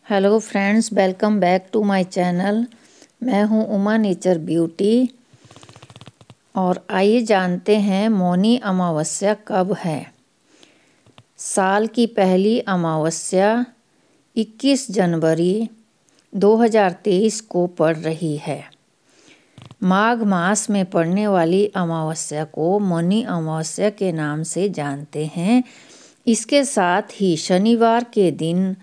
Hello friends, welcome back to my channel. मैं हूं Uma nature beauty. और आइए जानते हैं मौनी अमावस्या कब है। साल की पहली अमावस्या 21 जनवरी 2023 को पड़ रही है। माघ मास में पड़ने वाली अमावस्या को मौनी अमावस्या के नाम से जानते हैं। इसके साथ ही शनिवार के दिन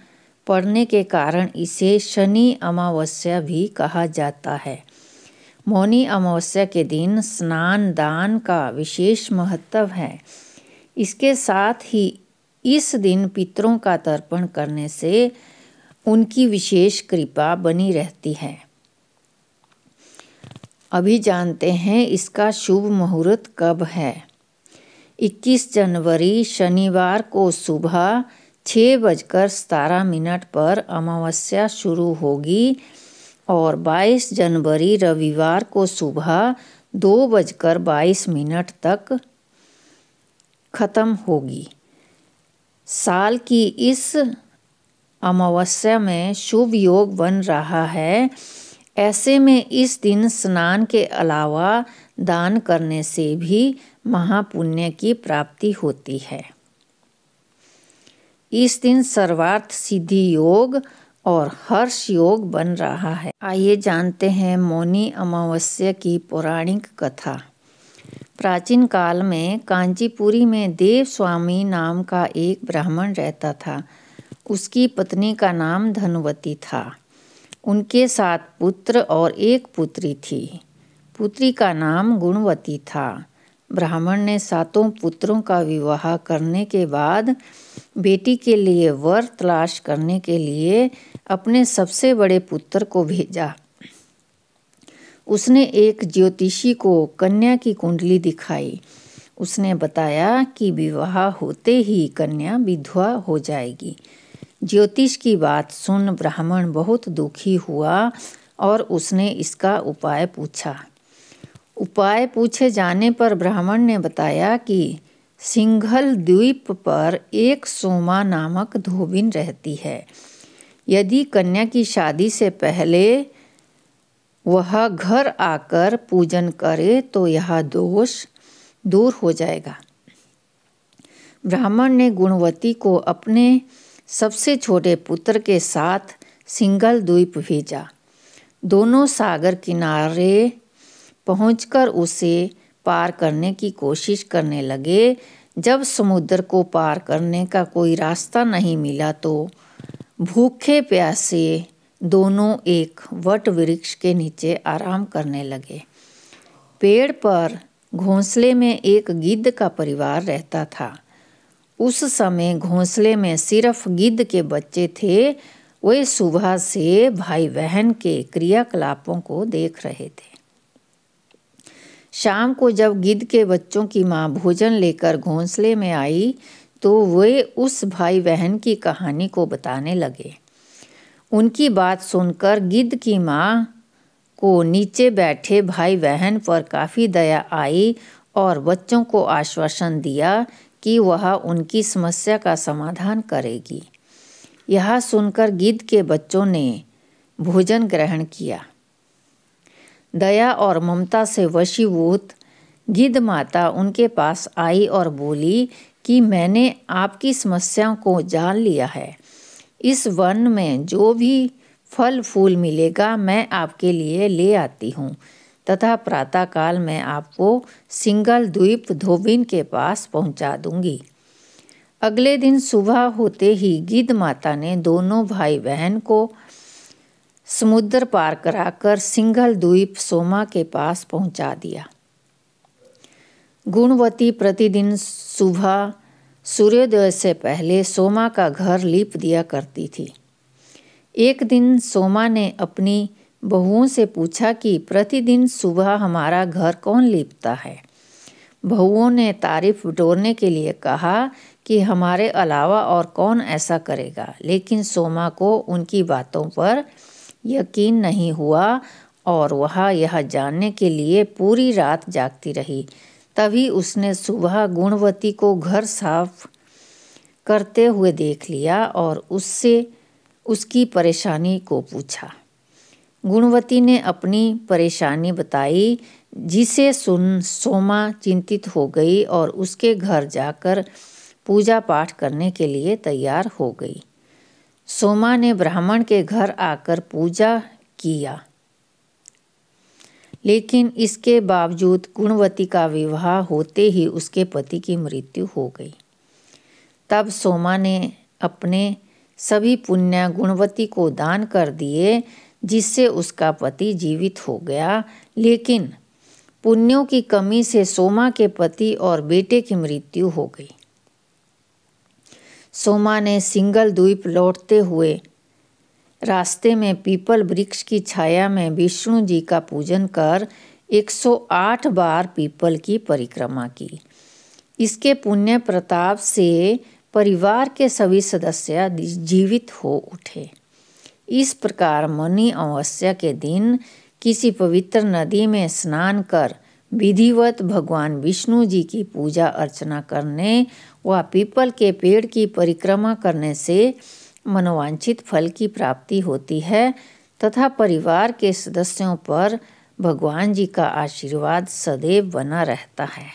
पड़ने के कारण इसे शनि अमावस्या भी कहा जाता है। मौनी अमावस्या के दिन स्नान दान का विशेष महत्व है। इसके साथ ही इस दिन पितरों का तर्पण करने से उनकी विशेष कृपा बनी रहती है। अभी जानते हैं इसका शुभ मुहूर्त कब है। 21 जनवरी शनिवार को सुबह 6:17 पर अमावस्या शुरू होगी और 22 जनवरी रविवार को सुबह 2:22 तक खत्म होगी। साल की इस अमावस्या में शुभ योग बन रहा है। ऐसे में इस दिन स्नान के अलावा दान करने से भी महापुण्य की प्राप्ति होती है। इस दिन सर्वार्थ सिद्धि योग और हर्ष योग बन रहा है। आइए जानते हैं मौनी अमावस्या की पौराणिक कथा। प्राचीन काल में कांचीपुरी में देव स्वामी नाम का एक ब्राह्मण रहता था। उसकी पत्नी का नाम धनवती था। उनके 7 पुत्र और एक पुत्री थी। पुत्री का नाम गुणवती था। ब्राह्मण ने 7 पुत्रों का विवाह करने के बाद बेटी के लिए वर तलाश करने के लिए अपने सबसे बड़े पुत्र को भेजा। उसने एक ज्योतिषी को कन्या की कुंडली दिखाई। उसने बताया कि विवाह होते ही कन्या विधवा हो जाएगी। ज्योतिष की बात सुन ब्राह्मण बहुत दुखी हुआ और उसने इसका उपाय पूछा। उपाय पूछे जाने पर ब्राह्मण ने बताया कि सिंघल द्वीप पर एक सोमा नामक धोबिन रहती है। यदि कन्या की शादी से पहले वह घर आकर पूजन करे तो यह दोष दूर हो जाएगा। ब्राह्मण ने गुणवती को अपने सबसे छोटे पुत्र के साथ सिंघल द्वीप भेजा। दोनों सागर किनारे पहुंचकर उसे पार करने की कोशिश करने लगे। जब समुद्र को पार करने का कोई रास्ता नहीं मिला तो भूखे प्यासे दोनों एक वट वृक्ष के नीचे आराम करने लगे। पेड़ पर घोंसले में एक गिद्ध का परिवार रहता था। उस समय घोंसले में सिर्फ गिद्ध के बच्चे थे। वे सुबह से भाई बहन के क्रियाकलापों को देख रहे थे। शाम को जब गिद्ध के बच्चों की माँ भोजन लेकर घोंसले में आई तो वे उस भाई बहन की कहानी को बताने लगे। उनकी बात सुनकर गिद्ध की माँ को नीचे बैठे भाई बहन पर काफ़ी दया आई और बच्चों को आश्वासन दिया कि वह उनकी समस्या का समाधान करेगी। यह सुनकर गिद्ध के बच्चों ने भोजन ग्रहण किया। दया और ममता से वशीभूत गिद्ध माता उनके पास आई और बोली कि मैंने आपकी समस्याओं को जान लिया है। इस वन में जो भी फल फूल मिलेगा मैं आपके लिए ले आती हूँ तथा प्रातःकाल मैं आपको सिंघल द्वीप धोबिन के पास पहुँचा दूंगी। अगले दिन सुबह होते ही गिद्ध माता ने दोनों भाई बहन को समुद्र पार कराकर सिंघल द्वीप सोमा के पास पहुंचा दिया। गुणवती प्रतिदिन सुबह सूर्योदय से पहले सोमा का घर लीप दिया करती थी। एक दिन सोमा ने अपनी बहुओं से पूछा कि प्रतिदिन सुबह हमारा घर कौन लीपता है। बहुओं ने तारीफ बटोरने के लिए कहा कि हमारे अलावा और कौन ऐसा करेगा, लेकिन सोमा को उनकी बातों पर यकीन नहीं हुआ और वह यह जानने के लिए पूरी रात जागती रही। तभी उसने सुबह गुणवती को घर साफ करते हुए देख लिया और उससे उसकी परेशानी को पूछा। गुणवती ने अपनी परेशानी बताई, जिसे सुन सोमा चिंतित हो गई और उसके घर जाकर पूजा पाठ करने के लिए तैयार हो गई। सोमा ने ब्राह्मण के घर आकर पूजा किया, लेकिन इसके बावजूद गुणवती का विवाह होते ही उसके पति की मृत्यु हो गई। तब सोमा ने अपने सभी पुण्य गुणवती को दान कर दिए, जिससे उसका पति जीवित हो गया। लेकिन पुण्यों की कमी से सोमा के पति और बेटे की मृत्यु हो गई। सोमा ने सिंगल द्वीप लौटते हुए रास्ते में पीपल वृक्ष की छाया में विष्णु जी का पूजन कर 108 बार पीपल की परिक्रमा की। इसके पुण्य प्रताप से परिवार के सभी सदस्य जीवित हो उठे। इस प्रकार मौनी अमावस्या के दिन किसी पवित्र नदी में स्नान कर विधिवत भगवान विष्णु जी की पूजा अर्चना करने व पीपल के पेड़ की परिक्रमा करने से मनोवांछित फल की प्राप्ति होती है तथा परिवार के सदस्यों पर भगवान जी का आशीर्वाद सदैव बना रहता है।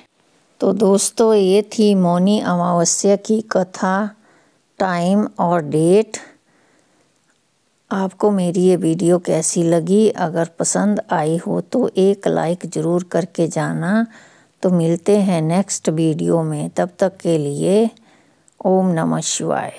तो दोस्तों, ये थी मौनी अमावस्या की कथा, टाइम और डेट। आपको मेरी ये वीडियो कैसी लगी? अगर पसंद आई हो तो एक लाइक ज़रूर करके जाना। तो मिलते हैं नेक्स्ट वीडियो में, तब तक के लिए ओम नमः शिवाय।